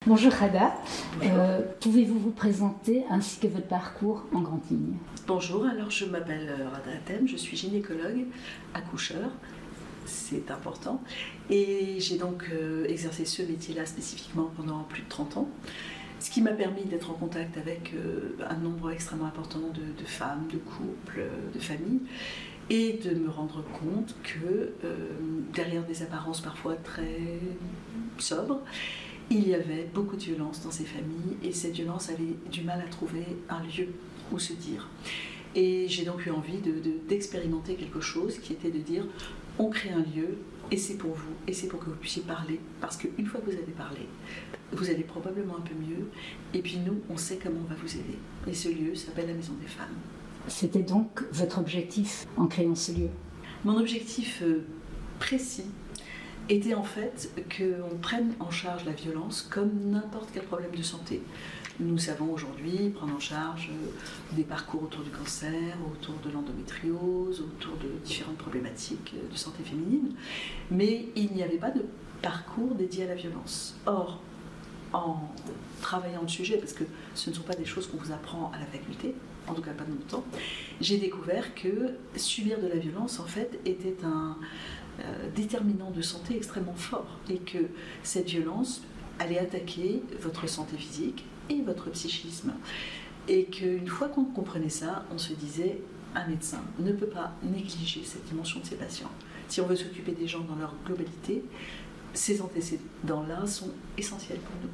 Bonjour Rada, pouvez-vous vous présenter ainsi que votre parcours en grandes lignes? Bonjour, alors je m'appelle Rada Hatem, je suis gynécologue, accoucheur, c'est important, et j'ai donc exercé ce métier-là spécifiquement pendant plus de 30 ans, ce qui m'a permis d'être en contact avec un nombre extrêmement important de femmes, de couples, de familles, et de me rendre compte que derrière des apparences parfois très sobres, il y avait beaucoup de violence dans ces familles et cette violence avait du mal à trouver un lieu où se dire. Et j'ai donc eu envie d'expérimenter quelque chose qui était de dire on crée un lieu et c'est pour vous et c'est pour que vous puissiez parler parce qu'une fois que vous avez parlé, vous allez probablement un peu mieux et puis nous on sait comment on va vous aider. Et ce lieu s'appelle la Maison des Femmes. C'était donc votre objectif en créant ce lieu? Mon objectif précis était en fait qu'on prenne en charge la violence comme n'importe quel problème de santé. Nous savons aujourd'hui prendre en charge des parcours autour du cancer, autour de l'endométriose, autour de différentes problématiques de santé féminine, mais il n'y avait pas de parcours dédié à la violence. Or, en travaillant le sujet, parce que ce ne sont pas des choses qu'on vous apprend à la faculté, en tout cas pas de mon temps, j'ai découvert que subir de la violence en fait était un déterminant de santé extrêmement fort et que cette violence allait attaquer votre santé physique et votre psychisme. Et qu'une fois qu'on comprenait ça, on se disait un médecin ne peut pas négliger cette dimension de ses patients. Si on veut s'occuper des gens dans leur globalité, ces antécédents-là sont essentiels pour nous.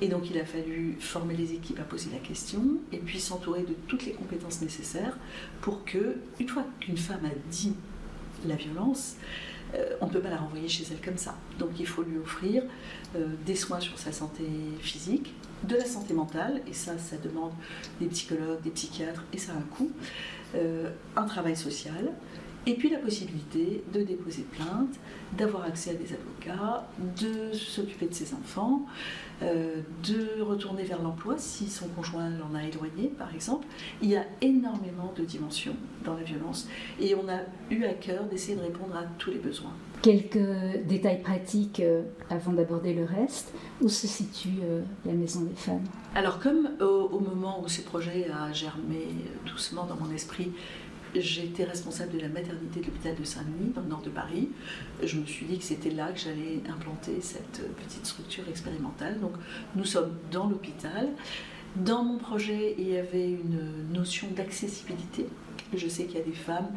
Et donc il a fallu former les équipes à poser la question et puis s'entourer de toutes les compétences nécessaires pour que, une fois qu'une femme a dit la violence, on ne peut pas la renvoyer chez elle comme ça. Donc il faut lui offrir des soins sur sa santé physique, de la santé mentale, et ça demande des psychologues, des psychiatres, et ça a un coût, un travail social, et puis la possibilité de déposer plainte, d'avoir accès à des avocats, de s'occuper de ses enfants, de retourner vers l'emploi si son conjoint l'en a éloigné, par exemple. Il y a énormément de dimensions dans la violence et on a eu à cœur d'essayer de répondre à tous les besoins. Quelques détails pratiques avant d'aborder le reste. Où se situe la Maison des Femmes? Alors comme au moment où ce projet a germé doucement dans mon esprit, j'étais responsable de la maternité de l'hôpital de Saint-Denis, dans le nord de Paris. Je me suis dit que c'était là que j'allais implanter cette petite structure expérimentale. Donc nous sommes dans l'hôpital. Dans mon projet, il y avait une notion d'accessibilité. Je sais qu'il y a des femmes,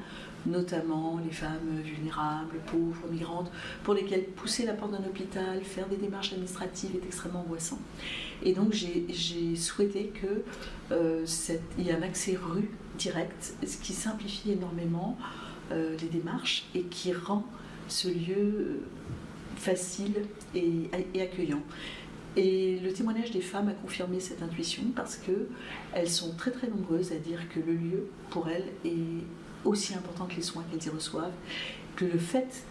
notamment les femmes vulnérables, pauvres, migrantes, pour lesquelles pousser la porte d'un hôpital, faire des démarches administratives est extrêmement angoissant. Et donc j'ai souhaité qu'il y ait un accès rue direct, ce qui simplifie énormément les démarches et qui rend ce lieu facile et accueillant. Et le témoignage des femmes a confirmé cette intuition parce qu'elles sont très très nombreuses à dire que le lieu pour elles est aussi important que les soins qu'elles y reçoivent, que le fait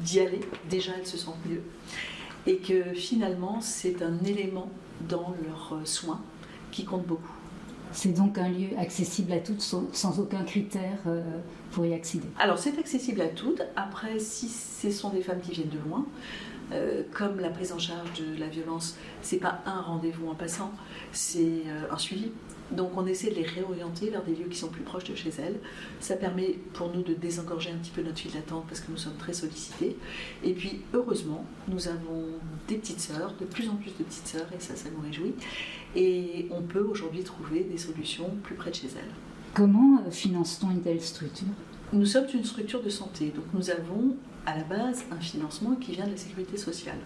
d'y aller, déjà elles se sentent mieux et que finalement c'est un élément dans leurs soins qui compte beaucoup. C'est donc un lieu accessible à toutes sans aucun critère pour y accéder? Alors c'est accessible à toutes, après si ce sont des femmes qui viennent de loin, comme la prise en charge de la violence, c'est pas un rendez-vous en passant, c'est un suivi. Donc on essaie de les réorienter vers des lieux qui sont plus proches de chez elles. Ça permet pour nous de désengorger un petit peu notre file d'attente parce que nous sommes très sollicités. Et puis heureusement, nous avons des petites sœurs, de plus en plus de petites sœurs, et ça nous réjouit. Et on peut aujourd'hui trouver des solutions plus près de chez elles. Comment finance-t-on une telle structure? Nous sommes une structure de santé, donc nous avons à la base un financement qui vient de la sécurité sociale.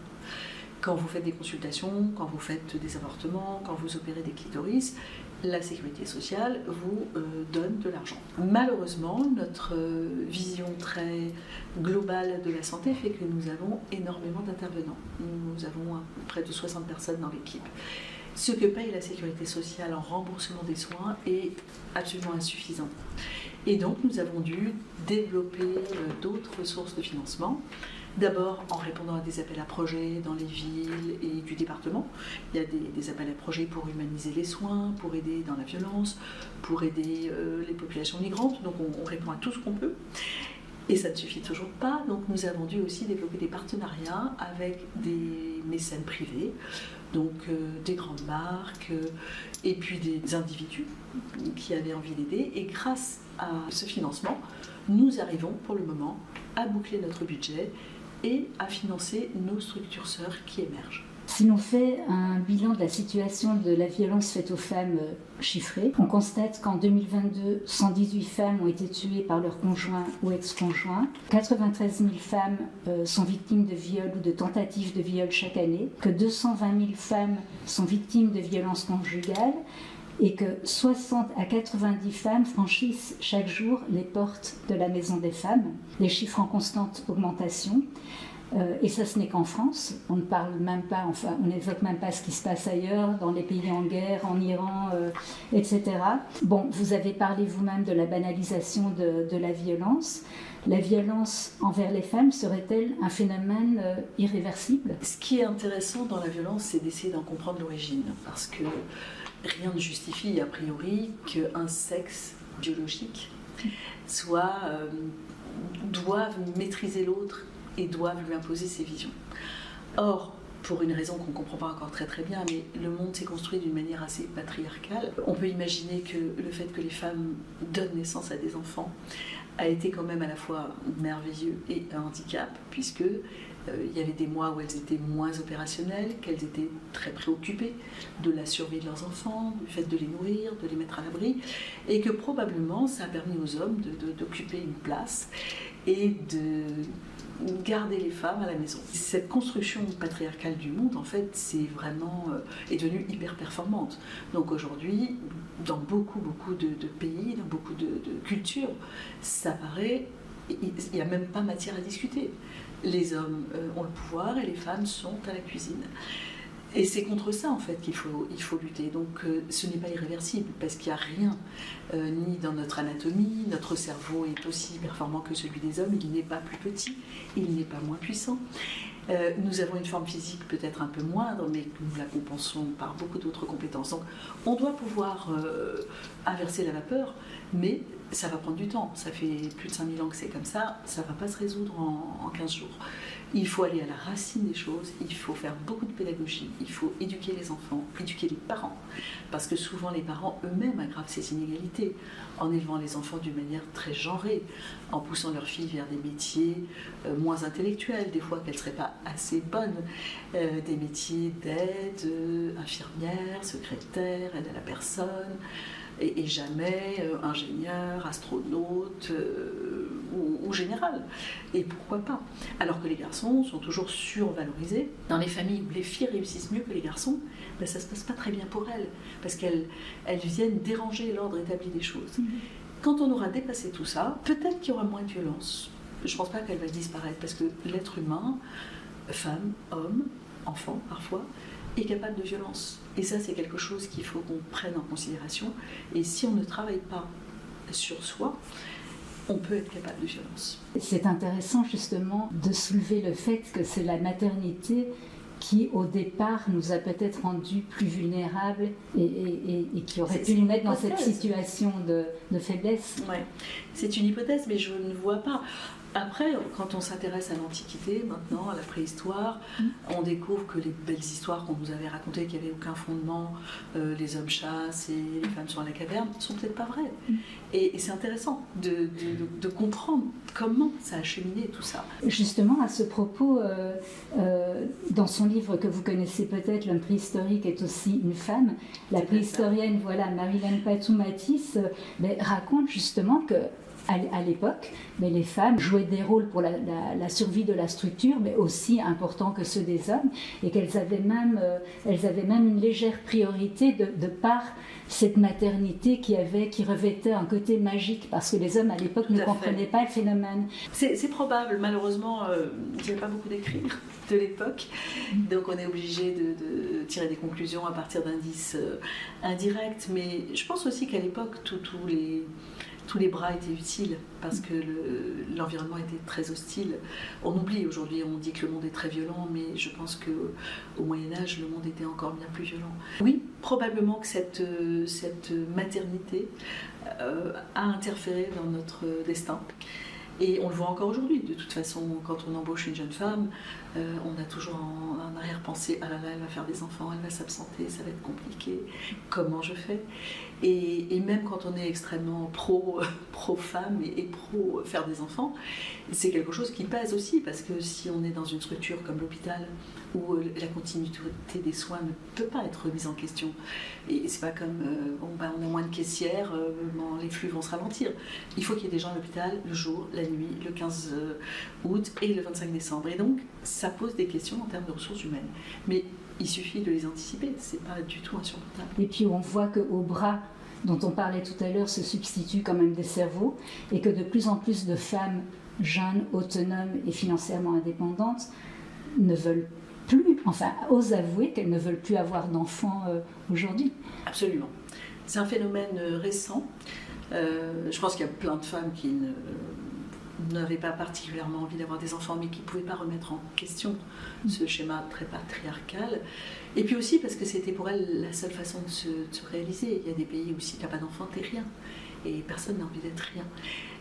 Quand vous faites des consultations, quand vous faites des avortements, quand vous opérez des clitoris, la sécurité sociale vous donne de l'argent. Malheureusement, notre vision très globale de la santé fait que nous avons énormément d'intervenants. Nous avons près de 60 personnes dans l'équipe. Ce que paye la sécurité sociale en remboursement des soins est absolument insuffisant. Et donc nous avons dû développer d'autres sources de financement. D'abord en répondant à des appels à projets dans les villes et du département. Il y a des appels à projets pour humaniser les soins, pour aider dans la violence, pour aider les populations migrantes. Donc on répond à tout ce qu'on peut. Et ça ne suffit toujours pas, donc nous avons dû aussi développer des partenariats avec des mécènes privés, donc des grandes marques et puis des individus qui avaient envie d'aider. Et grâce à ce financement, nous arrivons pour le moment à boucler notre budget et à financer nos structures sœurs qui émergent. Si l'on fait un bilan de la situation de la violence faite aux femmes chiffrée, on constate qu'en 2022, 118 femmes ont été tuées par leur conjoint ou ex-conjoint, 93 000 femmes sont victimes de viols ou de tentatives de viol chaque année, que 220 000 femmes sont victimes de violences conjugales et que 60 à 90 femmes franchissent chaque jour les portes de la Maison des femmes, les chiffres en constante augmentation. Et ça, ce n'est qu'en France. On ne parle même pas, enfin, on n'évoque même pas ce qui se passe ailleurs, dans les pays en guerre, en Iran, etc. Bon, vous avez parlé vous-même de la banalisation de la violence. La violence envers les femmes serait-elle un phénomène irréversible ? Ce qui est intéressant dans la violence, c'est d'essayer d'en comprendre l'origine, parce que rien ne justifie a priori qu'un sexe biologique doive maîtriser l'autre et doivent lui imposer ses visions. Or, pour une raison qu'on ne comprend pas encore très bien, mais le monde s'est construit d'une manière assez patriarcale. On peut imaginer que le fait que les femmes donnent naissance à des enfants a été quand même à la fois merveilleux et un handicap, puisque il y avait des mois où elles étaient moins opérationnelles, qu'elles étaient très préoccupées de la survie de leurs enfants, du fait de les nourrir, de les mettre à l'abri, et que probablement ça a permis aux hommes d'occuper une place et de garder les femmes à la maison. Cette construction patriarcale du monde, en fait, est devenue hyper performante. Donc aujourd'hui, dans beaucoup de pays, dans beaucoup de cultures, ça paraît, il n'y a même pas matière à discuter. Les hommes ont le pouvoir et les femmes sont à la cuisine. Et c'est contre ça, en fait, qu'il faut lutter. Donc ce n'est pas irréversible, parce qu'il n'y a rien, ni dans notre anatomie, notre cerveau est aussi performant que celui des hommes, il n'est pas plus petit, il n'est pas moins puissant. Nous avons une forme physique peut-être un peu moindre, mais nous la compensons par beaucoup d'autres compétences. Donc on doit pouvoir inverser la vapeur, mais ça va prendre du temps. Ça fait plus de 5000 ans que c'est comme ça, ça ne va pas se résoudre en 15 jours. Il faut aller à la racine des choses, il faut faire beaucoup de pédagogie, il faut éduquer les enfants, éduquer les parents, parce que souvent les parents eux-mêmes aggravent ces inégalités en élevant les enfants d'une manière très genrée, en poussant leurs filles vers des métiers moins intellectuels, des fois qu'elles ne seraient pas assez bonnes, des métiers d'aide, infirmière, secrétaire, aide à la personne, et jamais ingénieur, astronaute ou général. Et pourquoi pas ? Alors que les garçons sont toujours survalorisés. Dans les familles où les filles réussissent mieux que les garçons, ben ça ne se passe pas très bien pour elles, parce qu'elles viennent déranger l'ordre établi des choses. Quand on aura dépassé tout ça, peut-être qu'il y aura moins de violence. Je ne pense pas qu'elle va disparaître, parce que l'être humain, femme, homme, enfant parfois, est capable de violence. Et ça, c'est quelque chose qu'il faut qu'on prenne en considération. Et si on ne travaille pas sur soi, on peut être capable de violence. C'est intéressant justement de soulever le fait que c'est la maternité qui, au départ, nous a peut-être rendus plus vulnérables et qui aurait pu nous mettre dans cette situation de faiblesse. Ouais. C'est une hypothèse, mais je ne vois pas. Après, quand on s'intéresse à l'Antiquité, maintenant, à la préhistoire, on découvre que les belles histoires qu'on nous avait racontées, qu'il n'y avait aucun fondement, les hommes chassent et les femmes sont à la caverne, ne sont peut-être pas vraies. Et c'est intéressant de comprendre comment ça a cheminé tout ça. Justement, à ce propos, dans son livre que vous connaissez peut-être, L'homme préhistorique est aussi une femme, la préhistorienne, Marilyn Patou-Matisse, raconte justement que à l'époque, mais les femmes jouaient des rôles pour la survie de la structure, mais aussi importants que ceux des hommes, et qu'elles avaient même une légère priorité de par cette maternité qui revêtait un côté magique, parce que les hommes à l'époque ne comprenaient pas le phénomène. C'est probable, malheureusement, il n'y avait pas beaucoup d'écrits de l'époque, donc on est obligé de tirer des conclusions à partir d'indices indirects, mais je pense aussi qu'à l'époque, tous les bras étaient utiles parce que l'environnement était très hostile. On oublie aujourd'hui, on dit que le monde est très violent, mais je pense qu'au Moyen-Âge, le monde était encore bien plus violent. Oui, probablement que cette maternité a interféré dans notre destin Et on le voit encore aujourd'hui. De toute façon, quand on embauche une jeune femme, on a toujours en arrière-pensée, ah là là, elle va faire des enfants, elle va s'absenter, ça va être compliqué, comment je fais? Et même quand on est extrêmement pro-femme et pro faire des enfants, c'est quelque chose qui pèse aussi, parce que si on est dans une structure comme l'hôpital, où la continuité des soins ne peut pas être remise en question, et c'est pas comme, on a moins de caissières, les flux vont se ralentir. Il faut qu'il y ait des gens à l'hôpital le jour, la nuit, le 15 août et le 25 décembre. Et donc, ça pose des questions en termes de ressources humaines. Mais il suffit de les anticiper, c'est pas du tout insurmontable. Et puis on voit qu'au bras dont on parlait tout à l'heure se substituent quand même des cerveaux, et que de plus en plus de femmes jeunes, autonomes et financièrement indépendantes ne veulent plus, enfin osent avouer qu'elles ne veulent plus avoir d'enfants aujourd'hui. Absolument. C'est un phénomène récent. Je pense qu'il y a plein de femmes qui n'avaient pas particulièrement envie d'avoir des enfants, mais qui ne pouvaient pas remettre en question ce schéma très patriarcal. Et puis aussi parce que c'était pour elles la seule façon de se réaliser. Il y a des pays où si tu n'as pas d'enfant, tu n'es rien. Et personne n'a envie d'être rien.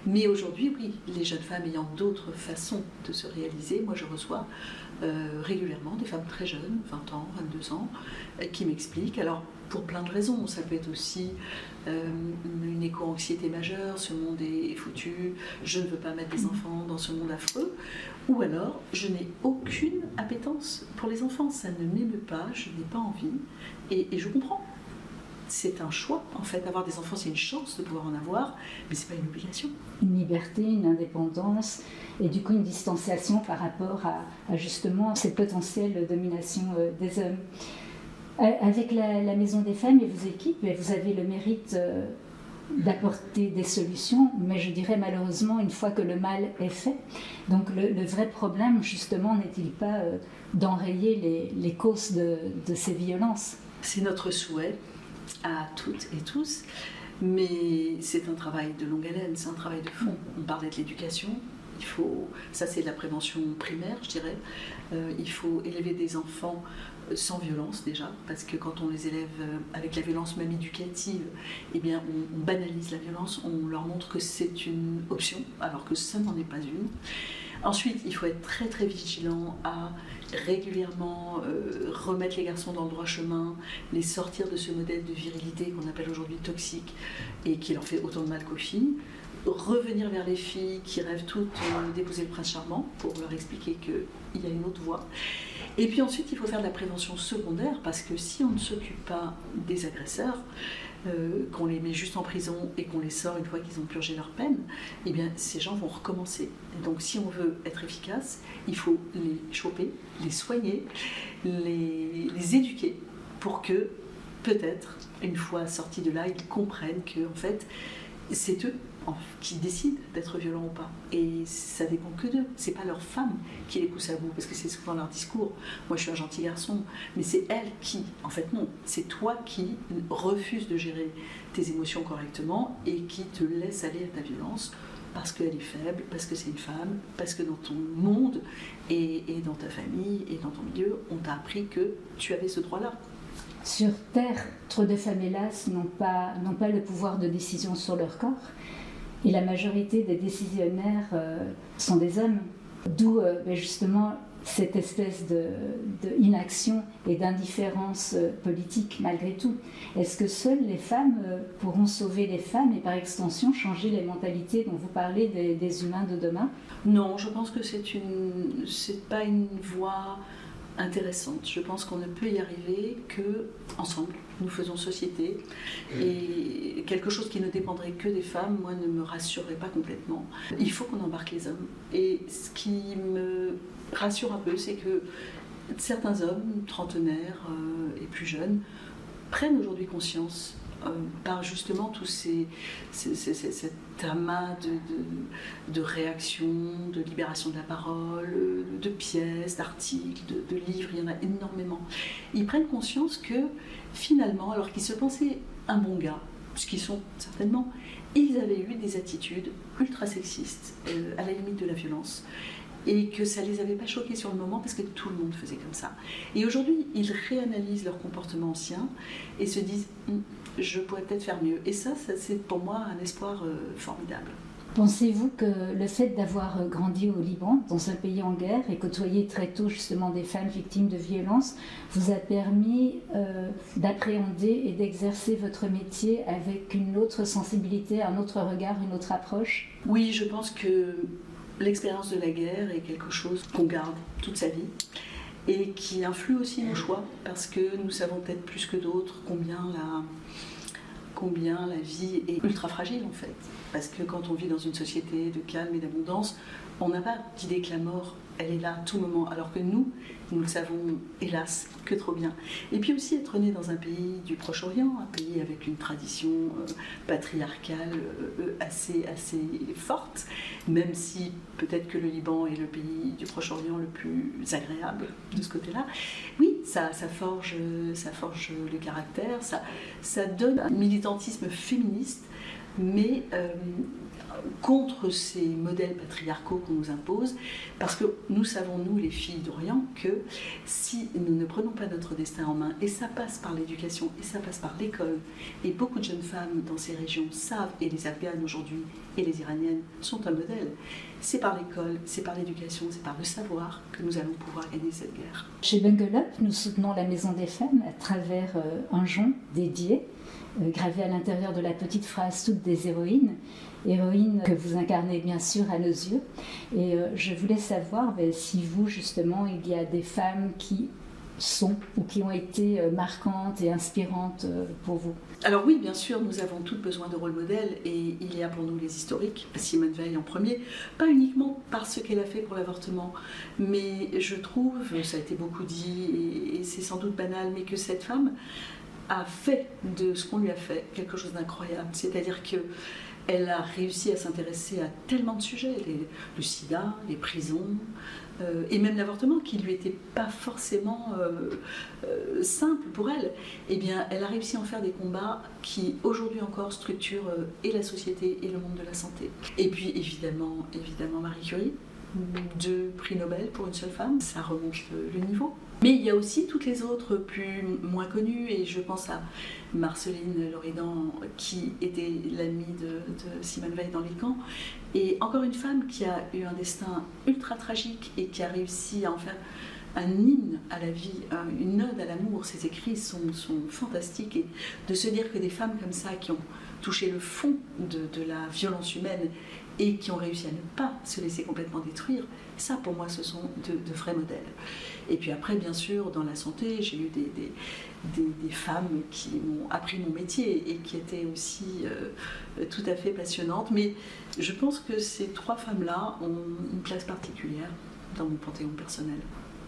Mais aujourd'hui, oui, les jeunes femmes ayant d'autres façons de se réaliser, moi je reçois régulièrement des femmes très jeunes, 20 ans, 22 ans, qui m'expliquent, alors pour plein de raisons, ça peut être aussi une éco-anxiété majeure, ce monde est foutu, je ne veux pas mettre des enfants dans ce monde affreux, ou alors je n'ai aucune appétence pour les enfants, ça ne m'émeut pas, je n'ai pas envie, et je comprends. C'est un choix, en fait, avoir des enfants, c'est une chance de pouvoir en avoir, mais c'est pas une obligation. Une liberté, une indépendance, et du coup une distanciation par rapport à justement cette potentielle domination des hommes. Avec la Maison des Femmes et vos équipes, vous avez le mérite d'apporter des solutions, mais je dirais malheureusement une fois que le mal est fait. Donc le vrai problème, justement, n'est-il pas d'enrayer les causes de ces violences? C'est notre souhait à toutes et tous, mais c'est un travail de longue haleine, c'est un travail de fond. On parlait de l'éducation, ça c'est de la prévention primaire, je dirais. Il faut élever des enfants sans violence déjà, parce que quand on les élève avec la violence même éducative, eh bien on banalise la violence, on leur montre que c'est une option, alors que ça n'en est pas une. Ensuite, il faut être très très vigilant à régulièrement remettre les garçons dans le droit chemin, les sortir de ce modèle de virilité qu'on appelle aujourd'hui toxique et qui leur fait autant de mal qu'aux filles. Revenir vers les filles qui rêvent toutes d'épouser le prince charmant pour leur expliquer qu'il y a une autre voie. Et puis ensuite, il faut faire de la prévention secondaire, parce que si on ne s'occupe pas des agresseurs, qu'on les met juste en prison et qu'on les sort une fois qu'ils ont purgé leur peine, eh bien ces gens vont recommencer. Et donc si on veut être efficace, il faut les choper, les soigner, les éduquer pour que peut-être, une fois sortis de là, ils comprennent que en fait, c'est eux qui décident d'être violents ou pas. Et ça dépend que d'eux. C'est pas leur femme qui les pousse à bout, parce que c'est souvent leur discours. Moi, je suis un gentil garçon, mais c'est elle qui, en fait, non. C'est toi qui refuses de gérer tes émotions correctement et qui te laisse aller à ta violence parce qu'elle est faible, parce que c'est une femme, parce que dans ton monde et dans ta famille et dans ton milieu, on t'a appris que tu avais ce droit-là. Sur Terre, trop de femmes, hélas, n'ont pas le pouvoir de décision sur leur corps. Et la majorité des décisionnaires sont des hommes. D'où justement cette espèce d'inaction et d'indifférence politique malgré tout. Est-ce que seules les femmes pourront sauver les femmes et par extension changer les mentalités dont vous parlez des humains de demain? Non, je pense que c'est pas une voie intéressante. Je pense qu'on ne peut y arriver que ensemble. Nous faisons société et quelque chose qui ne dépendrait que des femmes, moi, ne me rassurerait pas complètement. Il faut qu'on embarque les hommes. Et ce qui me rassure un peu, c'est que certains hommes, trentenaires et plus jeunes, prennent aujourd'hui conscience par justement tout cet amas de réactions, de libération de la parole, de pièces, d'articles, de livres, il y en a énormément. Ils prennent conscience que finalement, alors qu'ils se pensaient un bon gars, ce qu'ils sont certainement, ils avaient eu des attitudes ultra sexistes, à la limite de la violence, et que ça ne les avait pas choqués sur le moment parce que tout le monde faisait comme ça. Et aujourd'hui, ils réanalysent leur comportement ancien et se disent je pourrais peut-être faire mieux. Et ça c'est pour moi un espoir formidable. Pensez-vous que le fait d'avoir grandi au Liban, dans un pays en guerre, et côtoyer très tôt justement des femmes victimes de violences, vous a permis d'appréhender et d'exercer votre métier avec une autre sensibilité, un autre regard, une autre approche? Oui, je pense que l'expérience de la guerre est quelque chose qu'on garde toute sa vie et qui influe aussi nos choix, parce que nous savons peut-être plus que d'autres combien la vie est ultra fragile en fait. Parce que quand on vit dans une société de calme et d'abondance, on n'a pas d'idée que la mort, elle est là à tout moment, alors que nous le savons, hélas, que trop bien. Et puis aussi être né dans un pays du Proche-Orient, un pays avec une tradition patriarcale assez forte, même si peut-être que le Liban est le pays du Proche-Orient le plus agréable de ce côté-là. Oui, ça forge le caractère, ça donne un militantisme féministe, mais contre ces modèles patriarcaux qu'on nous impose, parce que nous savons, nous les filles d'Orient, que si nous ne prenons pas notre destin en main, et ça passe par l'éducation, et ça passe par l'école, et beaucoup de jeunes femmes dans ces régions savent, et les Afghanes aujourd'hui, et les Iraniennes sont un modèle, c'est par l'école, c'est par l'éducation, c'est par le savoir que nous allons pouvoir gagner cette guerre. Chez Bungle Up, nous soutenons la Maison des Femmes à travers un jonc dédié, gravé à l'intérieur de la petite phrase « Toutes des héroïnes », héroïnes que vous incarnez bien sûr à nos yeux. Et je voulais savoir si vous, justement, il y a des femmes qui sont ou qui ont été marquantes et inspirantes pour vous. Alors oui, bien sûr, nous avons toutes besoin de rôle modèles et il y a pour nous les historiques, Simone Veil en premier, pas uniquement par ce qu'elle a fait pour l'avortement, mais je trouve, ça a été beaucoup dit et c'est sans doute banal, mais que cette femme a fait de ce qu'on lui a fait quelque chose d'incroyable, c'est-à-dire que elle a réussi à s'intéresser à tellement de sujets, le sida, les prisons, et même l'avortement, qui ne lui était pas forcément simple pour elle. Eh bien, elle a réussi à en faire des combats qui, aujourd'hui encore, structurent et la société et le monde de la santé. Et puis, évidemment Marie Curie, 2 prix Nobel pour une seule femme, ça remonte le niveau. Mais il y a aussi toutes les autres moins connues, et je pense à Marceline Loridan, qui était l'amie de Simone Veil dans les camps, et encore une femme qui a eu un destin ultra tragique et qui a réussi à en faire un hymne à la vie, une ode à l'amour. Ses écrits sont fantastiques, et de se dire que des femmes comme ça qui ont touché le fond de la violence humaine et qui ont réussi à ne pas se laisser complètement détruire, ça pour moi ce sont de vrais modèles. Et puis après, bien sûr, dans la santé, j'ai eu des femmes qui m'ont appris mon métier et qui étaient aussi tout à fait passionnantes, mais je pense que ces 3 femmes-là ont une place particulière dans mon panthéon personnel.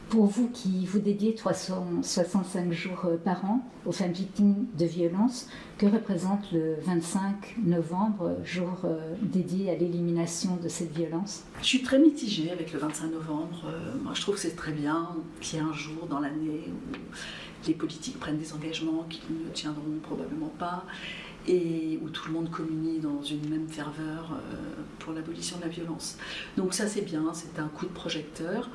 Pour vous qui vous dédiez 365 jours par an aux femmes victimes de violences, que représente le 25 novembre, jour dédié à l'élimination de cette violence? Je suis très mitigée avec le 25 novembre. Moi, je trouve que c'est très bien qu'il y ait un jour dans l'année où les politiques prennent des engagements qu'ils ne tiendront probablement pas, et où tout le monde communie dans une même ferveur pour l'abolition de la violence. Donc ça, c'est bien, c'est un coup de projecteur.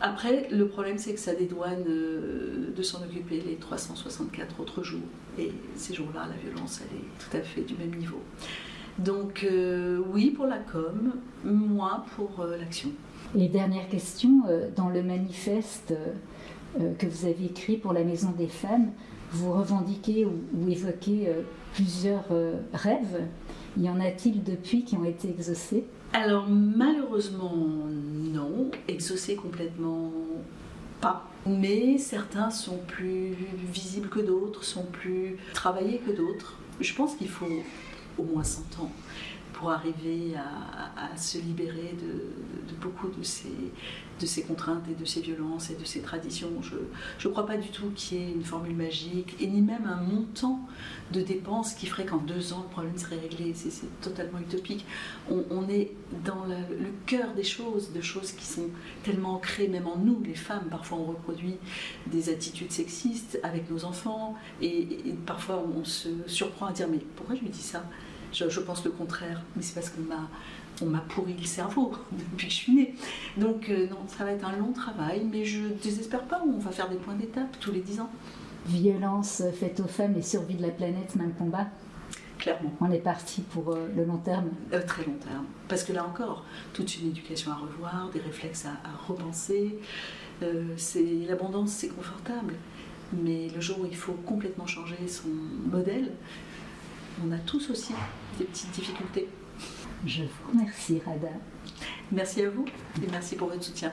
Après, le problème, c'est que ça dédouane de s'en occuper les 364 autres jours. Et ces jours-là, la violence, elle est tout à fait du même niveau. Donc oui pour la com, moins pour l'action. Et dernière question, dans le manifeste que vous avez écrit pour la Maison des Femmes, vous revendiquez ou évoquez plusieurs rêves. Y en a-t-il depuis qui ont été exaucés? Alors malheureusement non, exaucés complètement pas. Mais certains sont plus visibles que d'autres, sont plus travaillés que d'autres. Je pense qu'il faut au moins 100 ans pour arriver à se libérer de beaucoup de ces contraintes et de ces violences et de ces traditions. Je ne crois pas du tout qu'il y ait une formule magique et ni même un montant de dépenses qui ferait qu'en 2 ans le problème serait réglé. C'est totalement utopique. On est dans le cœur des choses, de choses qui sont tellement ancrées, même en nous, les femmes. Parfois on reproduit des attitudes sexistes avec nos enfants et parfois on se surprend à dire mais pourquoi je lui dis ça? Je pense le contraire, mais c'est parce qu'on m'a pourri le cerveau depuis que je suis née. Donc non, ça va être un long travail, mais je ne désespère pas, on va faire des points d'étape tous les 10 ans. Violence faite aux femmes et survie de la planète, même combat. clairement. On est parti pour le long terme. Très long terme. Parce que là encore, toute une éducation à revoir, des réflexes à repenser. L'abondance, c'est confortable. Mais le jour où il faut complètement changer son modèle, on a tous aussi des petites difficultés. Je vous remercie, Rada. Merci à vous et merci pour votre soutien.